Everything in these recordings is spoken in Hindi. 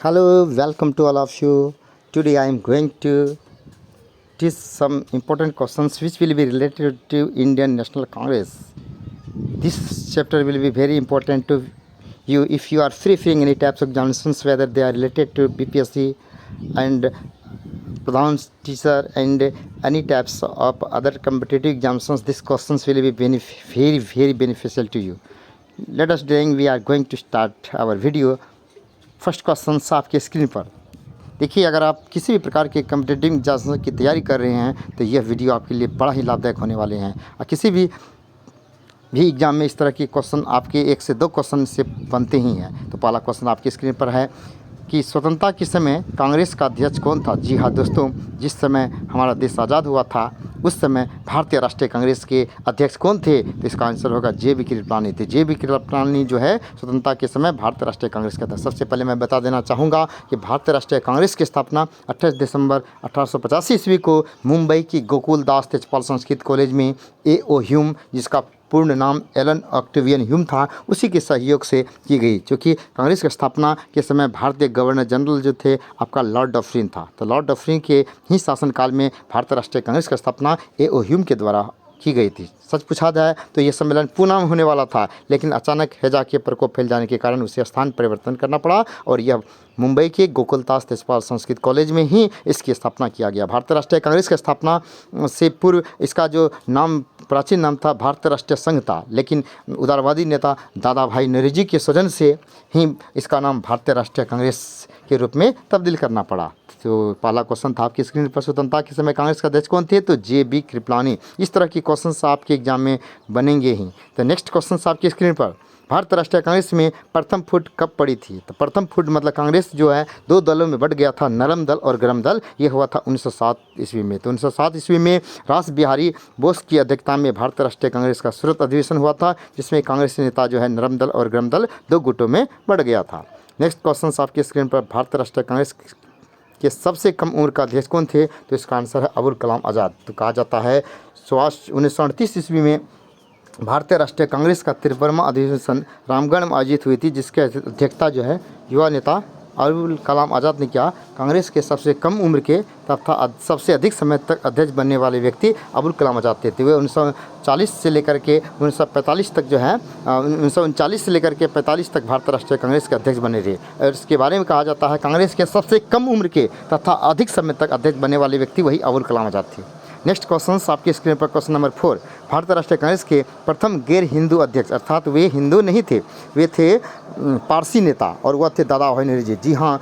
Hello, welcome to all of you. Today I am going to teach some important questions which will be related to Indian National Congress. This chapter will be very important to you if you are free any types of examinations, whether they are related to BPSC and Pradhan teacher and any types of other competitive examinations. These questions will be very beneficial to you. Let us doing we are going to start our video. First question आपके स्क्रीन पर देखिए। अगर आप किसी भी प्रकार के कम्पिटिटिव एग्जाम की तैयारी कर रहे हैं तो यह वीडियो आपके लिए बड़ा ही लाभदायक होने वाले हैं। और किसी भी एग्ज़ाम में इस तरह के क्वेश्चन आपके 1 से 2 क्वेश्चन से बनते ही हैं। तो पहला क्वेश्चन आपकी स्क्रीन पर है कि स्वतंत्रता के समय कांग्रेस का अध्यक्ष कौन था। जी हाँ दोस्तों, जिस समय हमारा देश आज़ाद हुआ था उस समय भारतीय राष्ट्रीय कांग्रेस के अध्यक्ष कौन थे, तो इसका आंसर होगा जे.बी. कृपलानी थे। जे.बी. कृपलानी जो है स्वतंत्रता के समय भारतीय राष्ट्रीय कांग्रेस का था। सबसे पहले मैं बता देना चाहूँगा कि भारतीय राष्ट्रीय कांग्रेस की स्थापना 28 दिसंबर 1885 ईस्वी को मुंबई की गोकुलदास तेजपाल संस्कृत कॉलेज में ए.ओ. ह्यूम, जिसका पूर्ण नाम एलन ऑक्टेवियन ह्यूम था, उसी के सहयोग से की गई। क्योंकि कांग्रेस की स्थापना के समय भारतीय गवर्नर जनरल जो थे आपका लॉर्ड डफरिन था। तो लॉर्ड डफरिन के ही शासनकाल में भारतीय राष्ट्रीय कांग्रेस की स्थापना ए.ओ. ह्यूम के द्वारा की गई थी। सच पूछा जाए तो यह सम्मेलन पूना में होने वाला था, लेकिन अचानक हैजा के प्रकोप फैल जाने के कारण उसे स्थान परिवर्तन करना पड़ा और यह मुंबई के गोकुलदास तेजपाल संस्कृत कॉलेज में ही इसकी स्थापना किया गया। भारतीय राष्ट्रीय कांग्रेस की स्थापना से पूर्व इसका जो नाम प्राचीन नाम था भारतीय राष्ट्रीय संघ था, लेकिन उदारवादी नेता दादा भाई नौरोजी के स्वजन से ही इसका नाम भारतीय राष्ट्रीय कांग्रेस के रूप में तब्दील करना पड़ा। तो पहला क्वेश्चन था आपकी स्क्रीन पर, स्वतंत्रता के समय कांग्रेस का अध्यक्ष कौन थे, तो जे.बी. कृपलानी। इस तरह के क्वेश्चन आपके एग्जाम में बनेंगे ही। तो नेक्स्ट क्वेश्चन आपकी स्क्रीन पर, भारतीय राष्ट्रीय कांग्रेस में प्रथम फुट कब पड़ी थी। तो प्रथम फुट मतलब कांग्रेस जो है 2 दलों में बढ़ गया था, नरम दल और गरम दल। ये हुआ था 1907 ईस्वी में। तो 1907 ईस्वी में रास बिहारी बोस की अध्यक्षता में भारतीय राष्ट्रीय कांग्रेस का सूरत अधिवेशन हुआ था, जिसमें कांग्रेसी नेता जो है नरम दल और गरम दल 2 गुटों में बढ़ गया था। नेक्स्ट क्वेश्चन आपकी स्क्रीन पर, भारतीय राष्ट्रीय कांग्रेस के सबसे कम उम्र का अध्यक्ष कौन थे, तो इसका आंसर है अबुल कलाम आज़ाद। तो कहा जाता है 1938 ईस्वी में भारतीय राष्ट्रीय कांग्रेस का 53वां अधिवेशन रामगढ़ में आयोजित हुई थी, जिसके अध्यक्षता जो है युवा नेता अबुल कलाम आज़ाद ने किया। कांग्रेस के सबसे कम उम्र के तथा सबसे अधिक समय तक अध्यक्ष बनने वाले व्यक्ति अबुल कलाम आज़ाद थे। वे 1940 से लेकर के 1945 तक जो है 1939 से लेकर के 45 तक भारतीय राष्ट्रीय कांग्रेस के अध्यक्ष बने रहे। और इसके बारे में कहा जाता है कांग्रेस के सबसे कम उम्र के तथा अधिक समय तक अध्यक्ष बनने वाले व्यक्ति वही अबुल कलाम आज़ाद थे। नेक्स्ट क्वेश्चन आपकी स्क्रीन पर, क्वेश्चन नंबर 4, भारतीय राष्ट्रीय कांग्रेस के प्रथम गैर हिंदू अध्यक्ष, अर्थात वे हिंदू नहीं थे, वे थे पारसी नेता और वह थे दादा भाई नौरोजी। जी हाँ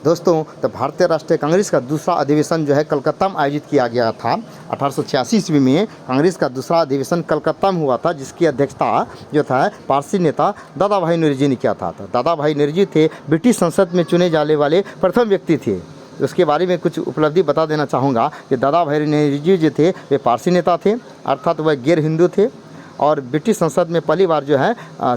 दोस्तों, तो भारतीय राष्ट्रीय कांग्रेस का दूसरा अधिवेशन जो है कलकत्ता में आयोजित किया गया था। 1886 ईस्वी में कांग्रेस का दूसरा अधिवेशन कलकत्ता में हुआ था, जिसकी अध्यक्षता जो था पारसी नेता दादा भाई नौरोजी ने किया था। तो दादा भाई नौरोजी थे ब्रिटिश संसद में चुने जाने वाले प्रथम व्यक्ति थे। उसके बारे में कुछ उपलब्धि बता देना चाहूँगा कि दादा भाई नौरोजी जो थे वे पारसी नेता थे, अर्थात वह गैर हिंदू थे और ब्रिटिश संसद में पहली बार जो है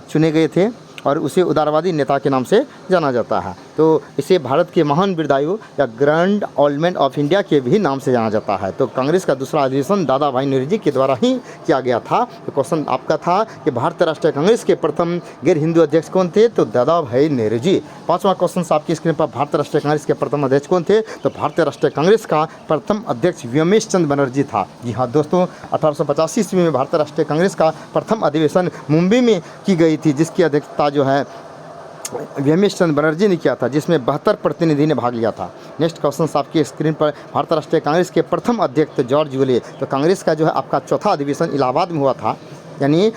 चुने गए थे और उसे उदारवादी नेता के नाम से जाना जाता है। तो इसे भारत के महान वीरदायु या grand old man of India के भी नाम से जाना जाता है। तो कांग्रेस का दूसरा अधिवेशन दादा भाई नौरोजी के द्वारा ही किया गया था। तो क्वेश्चन आपका था कि भारतीय राष्ट्रीय कांग्रेस के प्रथम गैर हिंदू अध्यक्ष कौन थे, तो दादा भाई नौरोजी। 5वां क्वेश्चन आपकी स्क्रीन पर, भारतीय राष्ट्रीय कांग्रेस के प्रथम अध्यक्ष कौन थे, तो भारतीय राष्ट्रीय कांग्रेस का प्रथम अध्यक्ष व्योमेश चंद्र बनर्जी था। जी हाँ दोस्तों, 1885 ईस्वी में भारतीय राष्ट्रीय कांग्रेस का प्रथम अधिवेशन मुंबई में की गई थी, जिसकी अध्यक्षता जो है व्योमेश चंद्र बनर्जी ने किया था, जिसमें 72 प्रतिनिधि ने भाग लिया था। नेक्स्ट क्वेश्चन आपकी स्क्रीन पर, भारतीय राष्ट्रीय कांग्रेस के प्रथम अध्यक्ष जॉर्ज यूले। तो कांग्रेस का जो है आपका चौथा अधिवेशन इलाहाबाद में हुआ था, यानी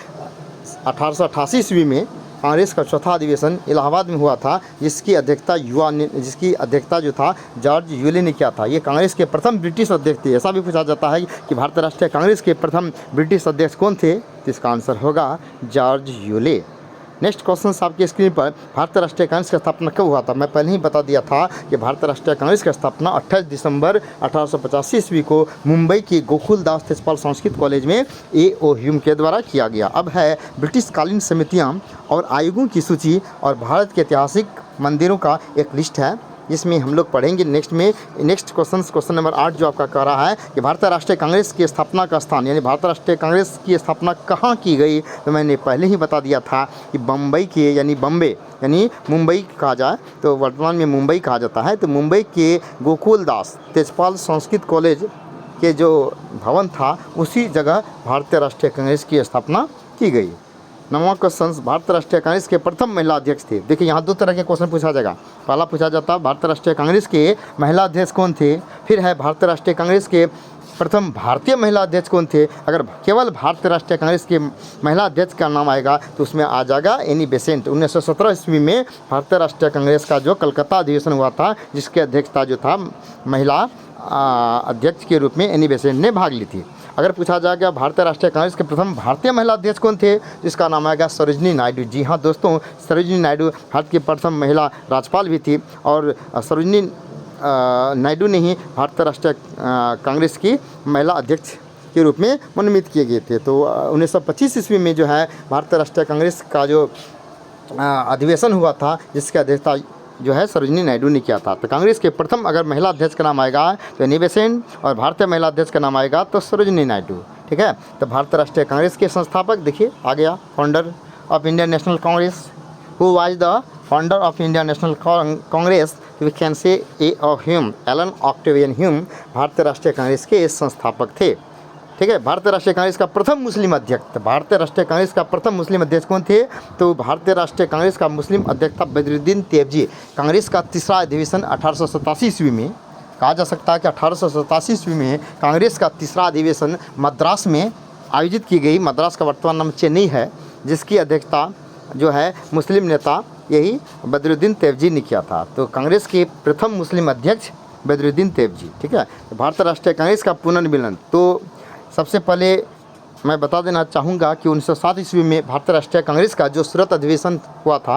1888 ईस्वी में कांग्रेस का चौथा अधिवेशन इलाहाबाद में हुआ था, जिसकी अध्यक्षता जो था जॉर्ज यूले ने किया था। ये कांग्रेस के प्रथम ब्रिटिश अध्यक्ष थे। ऐसा भी पूछा जाता है कि भारतीय राष्ट्रीय कांग्रेस के प्रथम ब्रिटिश अध्यक्ष कौन थे, जिसका आंसर होगा जॉर्ज यूले। नेक्स्ट क्वेश्चन आपकी स्क्रीन पर, भारतीय राष्ट्रीय कांग्रेस का स्थापना कब हुआ था। मैं पहले ही बता दिया था कि भारतीय राष्ट्रीय कांग्रेस की स्थापना 28 दिसंबर 1885 ईस्वी को मुंबई के गोकुलदास तेजपाल संस्कृत कॉलेज में ए.ओ. ह्यूम के द्वारा किया गया। अब है ब्रिटिश कालीन समितियां और आयोगों की सूची और भारत के ऐतिहासिक मंदिरों का एक लिस्ट है। जिसमें हम लोग पढ़ेंगे नेक्स्ट क्वेश्चन नंबर 8 जो आपका कह रहा है कि भारतीय राष्ट्रीय कांग्रेस की स्थापना का स्थान, यानी भारतीय राष्ट्रीय कांग्रेस की स्थापना कहाँ की गई। तो मैंने पहले ही बता दिया था कि बम्बई के यानी मुंबई कहा जाए तो वर्तमान में मुंबई कहा जाता है, तो मुंबई के गोकुलदास तेजपाल संस्कृत कॉलेज के जो भवन था उसी जगह भारतीय राष्ट्रीय कांग्रेस की स्थापना की गई। नवा क्वेश्चन, भारतीय राष्ट्रीय कांग्रेस के प्रथम महिला अध्यक्ष थे। देखिए यहाँ दो तरह के क्वेश्चन पूछा जाएगा। पहला पूछा जाता है भारतीय राष्ट्रीय कांग्रेस के महिला अध्यक्ष कौन थे, फिर है भारतीय राष्ट्रीय कांग्रेस के प्रथम भारतीय महिला अध्यक्ष कौन थे। अगर केवल भारतीय राष्ट्रीय कांग्रेस के महिला अध्यक्ष का नाम आएगा तो उसमें आ जाएगा एनी बेसेंट। 1917 ईस्वी में भारतीय राष्ट्रीय कांग्रेस का जो कलकत्ता अधिवेशन हुआ था, जिसकी अध्यक्षता जो था महिला अध्यक्ष के रूप में एनी बेसेंट ने भाग ली थी। अगर पूछा जाएगा भारतीय राष्ट्रीय कांग्रेस के प्रथम भारतीय महिला अध्यक्ष कौन थे, जिसका नाम आएगा सरोजिनी नायडू। जी हाँ दोस्तों, सरोजिनी नायडू भारत की प्रथम महिला राज्यपाल भी थी और सरोजिनी नायडू ने ही भारतीय राष्ट्रीय कांग्रेस की महिला अध्यक्ष के रूप में मनोनीत किए गए थे। तो 1925 ईस्वी में जो है भारतीय राष्ट्रीय कांग्रेस का जो अधिवेशन हुआ था, जिसकी अध्यक्षता जो है सरोजिनी नायडू ने किया था। तो कांग्रेस के प्रथम अगर महिला अध्यक्ष का नाम आएगा तो एनी बेसेंट, और भारतीय महिला अध्यक्ष का नाम आएगा तो सरोजिनी नायडू। ठीक है, तो भारतीय राष्ट्रीय कांग्रेस के संस्थापक देखिए आ गया, founder of Indian National Congress. Who was the founder of Indian National Congress, we can say A O Hume, Allan Octavian Hume भारतीय राष्ट्रीय कांग्रेस के संस्थापक थे। ठीक है, भारतीय राष्ट्रीय कांग्रेस का प्रथम मुस्लिम अध्यक्ष, भारतीय राष्ट्रीय कांग्रेस का प्रथम मुस्लिम अध्यक्ष कौन थे, तो भारतीय राष्ट्रीय कांग्रेस का मुस्लिम अध्यक्ष था बदरुद्दीन तैयबजी। कांग्रेस का तीसरा अधिवेशन 1887 ईस्वी में, कहा जा सकता है कि 1887 ईस्वी में कांग्रेस का तीसरा अधिवेशन मद्रास में आयोजित की गई। मद्रास का वर्तमान नाम चेन्नई है, जिसकी अध्यक्षता जो है मुस्लिम नेता यही बदरुद्दीन तैयबजी ने किया था। तो कांग्रेस के प्रथम मुस्लिम अध्यक्ष बदरुद्दीन तैयबजी। ठीक है, तो भारतीय राष्ट्रीय कांग्रेस का पुनर्मिलन, तो सबसे पहले मैं बता देना चाहूँगा कि 1907 ईस्वी में भारतीय राष्ट्रीय कांग्रेस का जो सूरत अधिवेशन हुआ था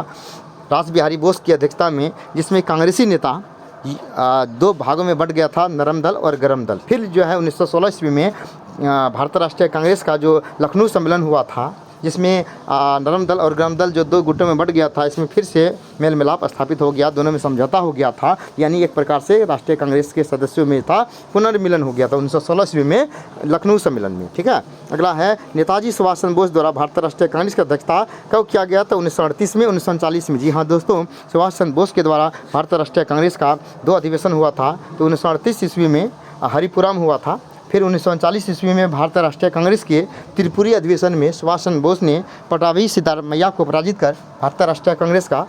रास बिहारी बोस की अध्यक्षता में, जिसमें कांग्रेसी नेता दो भागों में बंट गया था, नरम दल और गरम दल। फिर जो है 1916 ईस्वी में भारतीय राष्ट्रीय कांग्रेस का जो लखनऊ सम्मेलन हुआ था, जिसमें नरम दल और गरम दल जो दो गुटों में बढ़ गया था, इसमें फिर से मेल मिलाप स्थापित हो गया, दोनों में समझौता हो गया था, यानी एक प्रकार से राष्ट्रीय कांग्रेस के सदस्यों में था पुनर्मिलन हो गया था 1916 ईस्वी में लखनऊ सम्मेलन में। ठीक है, अगला है नेताजी सुभाष चंद्र बोस द्वारा भारतीय राष्ट्रीय कांग्रेस की अध्यक्षता कब किया गया था, 1938 में, 1939 में। जी हाँ दोस्तों, सुभाष चंद्र बोस के द्वारा भारतीय राष्ट्रीय कांग्रेस का दो अधिवेशन हुआ था। तो 1938 ईस्वी में हरिपुरा में हुआ था, फिर 1939 ईस्वी में भारतीय राष्ट्रीय कांग्रेस के त्रिपुरी अधिवेशन में सुभाष चंद्र बोस ने पटाभी सिद्धारमैया को पराजित कर भारतीय राष्ट्रीय कांग्रेस का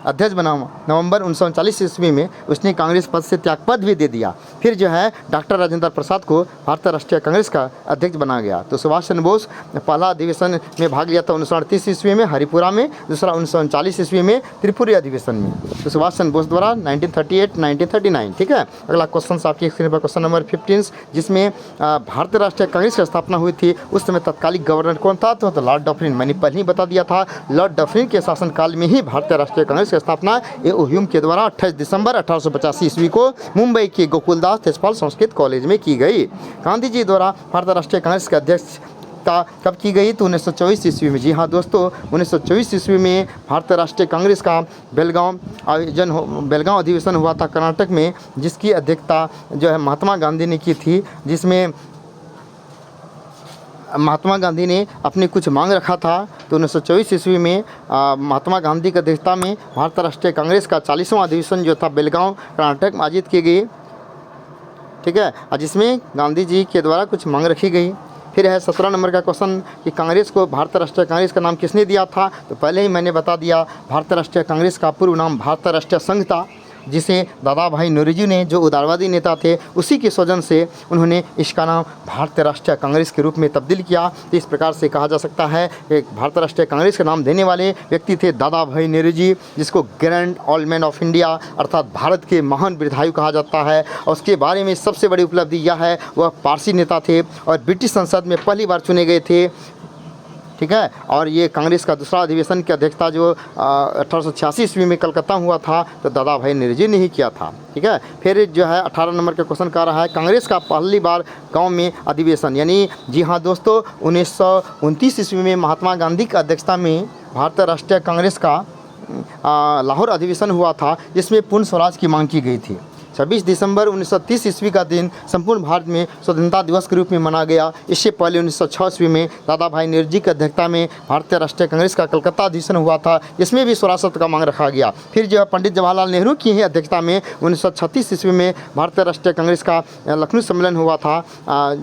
अध्यक्ष बना। नवंबर 1939 ईस्वी में उसने कांग्रेस पद से त्यागपत्र भी दे दिया। फिर जो है डॉक्टर राजेंद्र प्रसाद को भारतीय राष्ट्रीय कांग्रेस का अध्यक्ष बना गया। तो सुभाष चंद्र बोस ने पहला अधिवेशन में भाग लिया था 1938 ईस्वी में हरिपुरा में, दूसरा 1939 ईस्वी में त्रिपुरी अधिवेशन में। तो सुभाष चंद्र बोस द्वारा 1938-1939। ठीक है, अगला क्वेश्चन आपकी स्क्रीन पर क्वेश्चन नंबर 15, जिसमें भारतीय राष्ट्रीय कांग्रेस की स्थापना हुई थी, उस समय तत्कालिक गवर्नर कौन था, तो लॉर्ड डफरिन। मैंने पहले ही बता दिया था, लॉर्ड डफरिन के शासनकाल में ही भारतीय राष्ट्रीय कांग्रेस स्थापना ए.ओ. ह्यूम के द्वारा 28 दिसंबर 1885 ईस्वी को मुंबई के गोकुलदास तेजपाल संस्कृत कॉलेज में की गई। गांधी जी द्वारा भारतीय राष्ट्रीय कांग्रेस के अध्यक्षता कब की गई, तो 1924 ईस्वी में। जी हाँ दोस्तों, 1924 ईस्वी में भारतीय राष्ट्रीय कांग्रेस का बेलगांव अधिवेशन हुआ था कर्नाटक में, जिसकी अध्यक्षता जो है महात्मा गांधी ने की थी, जिसमें महात्मा गांधी ने अपनी कुछ मांग रखा था। तो 1924 ईस्वी में महात्मा गांधी की अध्यक्षता में भारतीय राष्ट्रीय कांग्रेस का 40वां अधिवेशन जो था बेलगांव कर्नाटक में आयोजित की गई। ठीक है, जिसमें गांधी जी के द्वारा कुछ मांग रखी गई। फिर है 17 नंबर का क्वेश्चन कि कांग्रेस को भारतीय राष्ट्रीय कांग्रेस का नाम किसने दिया था, तो पहले ही मैंने बता दिया, भारतीय राष्ट्रीय कांग्रेस का पूर्व नाम भारतीय राष्ट्रीय संघ था, जिसे दादा भाई नौरोजी ने, जो उदारवादी नेता थे, उसी के स्वजन से उन्होंने इसका नाम भारतीय राष्ट्रीय कांग्रेस के रूप में तब्दील किया। तो इस प्रकार से कहा जा सकता है कि भारतीय राष्ट्रीय कांग्रेस का नाम देने वाले व्यक्ति थे दादा भाई नौरोजी, जिसको grand old man of India अर्थात भारत के महान वृद्धायु कहा जाता है। और उसके बारे में सबसे बड़ी उपलब्धि यह है, वह पारसी नेता थे और ब्रिटिश संसद में पहली बार चुने गए थे। ठीक है, और ये कांग्रेस का दूसरा अधिवेशन की अध्यक्षता जो 1886 ईस्वी में कलकत्ता हुआ था, तो दादा भाई नौरोजी ने ही किया था। ठीक है, फिर जो है 18 नंबर का क्वेश्चन कर रहा है कांग्रेस का पहली बार गांव में अधिवेशन, यानी जी हाँ दोस्तों 1929 ईस्वी में महात्मा गांधी की अध्यक्षता में भारतीय राष्ट्रीय कांग्रेस का लाहौर अधिवेशन हुआ था जिसमें पूर्ण स्वराज की मांग की गई थी। 26 दिसंबर 1930 ईस्वी का दिन संपूर्ण भारत में स्वतंत्रता दिवस के रूप में मनाया गया। इससे पहले 1906 ईस्वी में दादा भाई नेहरू की अध्यक्षता में भारतीय राष्ट्रीय कांग्रेस का कलकत्ता अधिवेशन हुआ था, जिसमें भी स्वराष्ट्र का मांग रखा गया। फिर जो है पंडित जवाहरलाल नेहरू की ही अध्यक्षता में 1936 ईस्वी में भारतीय राष्ट्रीय कांग्रेस का लखनऊ सम्मेलन हुआ था,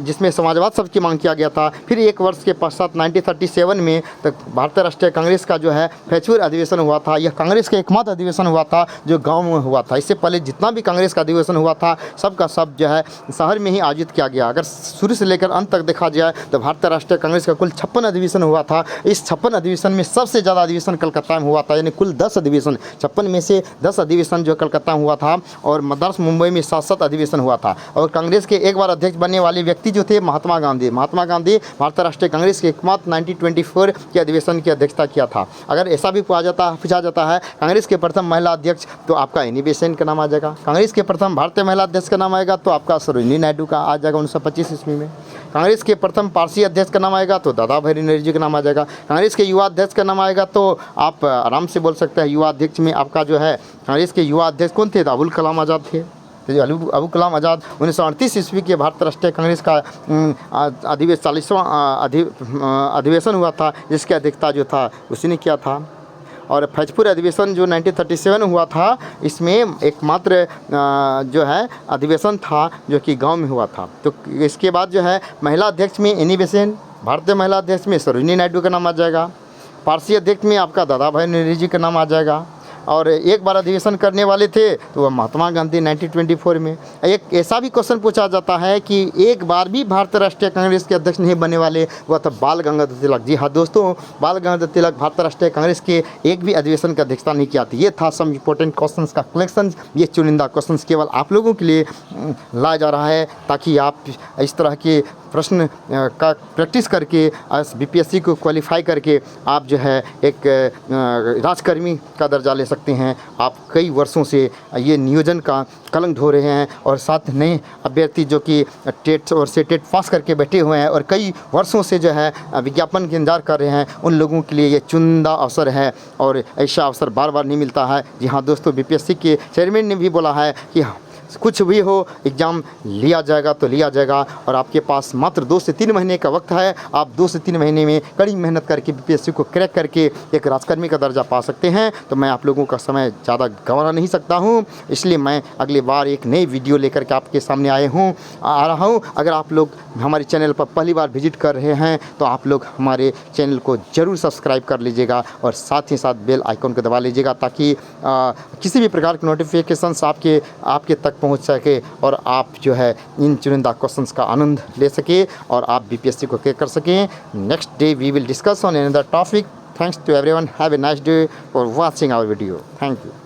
जिसमें समाजवाद शब्द की मांग किया गया था। फिर एक वर्ष के पश्चात 1937 में तक भारतीय राष्ट्रीय कांग्रेस का जो है फैजपुर अधिवेशन हुआ था। यह कांग्रेस का एकमात्र अधिवेशन हुआ था जो गाँव में हुआ था। इससे पहले जितना भी कांग्रेस का अधिवेशन हुआ था सबका सब जो है शहर में ही आयोजित किया गया। अगर शुरू से लेकर अंत तक देखा जाए तो भारतीय राष्ट्रीय कांग्रेस का कुल 56 अधिवेशन हुआ था। इस 56 अधिवेशन में सबसे ज़्यादा अधिवेशन कलकत्ता में हुआ था, यानी कुल 10 अधिवेशन, 56 में से 10 अधिवेशन जो कलकत्ता में हुआ था, और मद्रास मुंबई में 7 अधिवेशन हुआ था। और कांग्रेस के एक बार अध्यक्ष बनने वाले व्यक्ति जो थे महात्मा गांधी भारतीय राष्ट्रीय कांग्रेस के एकमात्र 1924 के अधिवेशन की अध्यक्षता किया था। अगर ऐसा भी पूछा जाता है कांग्रेस के प्रथम महिला अध्यक्ष तो आपका एनी बेसेंट का नाम आ जाएगा। कांग्रेस के प्रथम भारतीय महिला अध्यक्ष का नाम आएगा तो आपका सरोजिनी नायडू का आ जाएगा 1925 ईस्वी में। कांग्रेस के प्रथम पारसी अध्यक्ष का नाम आएगा तो दादा भाई नेहरू जी का नाम आ जाएगा। कांग्रेस के युवा अध्यक्ष का नाम आएगा तो आप आराम से बोल सकते हैं युवा अध्यक्ष में आपका जो है कांग्रेस के युवा अध्यक्ष कौन थे? तो अबुल कलाम आज़ाद थे। तो अबुल कलाम आज़ाद 1938 ईस्वी के भारतीय राष्ट्रीय कांग्रेस का 40वां अधिवेशन हुआ था, जिसकी अध्यक्षता जो था उसी ने किया था। और फैजपुर अधिवेशन जो 1937 हुआ था, इसमें एकमात्र जो है अधिवेशन था जो कि गांव में हुआ था। तो इसके बाद जो है महिला अध्यक्ष में एनी बेसेंट, भारतीय महिला अध्यक्ष में सरोजिनी नायडू का नाम आ जाएगा, पारसी अध्यक्ष में आपका दादा भाई नेहरू जी का नाम आ जाएगा, और एक बार अधिवेशन करने वाले थे तो वह महात्मा गांधी 1924 में। एक ऐसा भी क्वेश्चन पूछा जाता है कि एक बार भी भारतीय राष्ट्रीय कांग्रेस के अध्यक्ष नहीं बनने वाले, वह था बाल गंगाधर तिलक। जी हाँ दोस्तों, बाल गंगाधर तिलक भारतीय राष्ट्रीय कांग्रेस के एक भी अधिवेशन का अध्यक्षता नहीं किया था। ये था सम इम्पोर्टेंट क्वेश्चन का कलेक्शन। ये चुनिंदा क्वेश्चन केवल आप लोगों के लिए लाया जा रहा है ताकि आप इस तरह के प्रश्न का प्रैक्टिस करके बीपीएससी को क्वालिफाई करके आप जो है एक राजकर्मी का दर्जा ले सकते हैं। आप कई वर्षों से ये नियोजन का कलंक ढो रहे हैं और साथ नए अभ्यर्थी जो कि टेट और सेटेट पास करके बैठे हुए हैं और कई वर्षों से जो है विज्ञापन के इंतजार कर रहे हैं, उन लोगों के लिए ये चुनिंदा अवसर है और ऐसा अवसर बार बार नहीं मिलता है। जी हाँ दोस्तों, बीपीएससी के चेयरमैन ने भी बोला है कि कुछ भी हो एग्ज़ाम लिया जाएगा तो लिया जाएगा, और आपके पास मात्र 2 से 3 महीने का वक्त है। आप 2 से 3 महीने में कड़ी मेहनत करके बीपीएससी को क्रैक करके एक राजकर्मी का दर्जा पा सकते हैं। तो मैं आप लोगों का समय ज़्यादा गंवा नहीं सकता हूं, इसलिए मैं अगली बार एक नई वीडियो लेकर के आपके सामने आ रहा हूं। अगर आप लोग हमारे चैनल पर पहली बार विजिट कर रहे हैं तो आप लोग हमारे चैनल को ज़रूर सब्सक्राइब कर लीजिएगा और साथ ही साथ बेल आइकन को दबा लीजिएगा ताकि किसी भी प्रकार के नोटिफिकेशंस आपके तक पहुंच सके और आप जो है इन चुनिंदा क्वेश्चंस का आनंद ले सके और आप बीपीएससी को क्रैक कर सकें। Next day we will discuss on another topic. Thanks to everyone, have a nice day for watching our video. Thank you.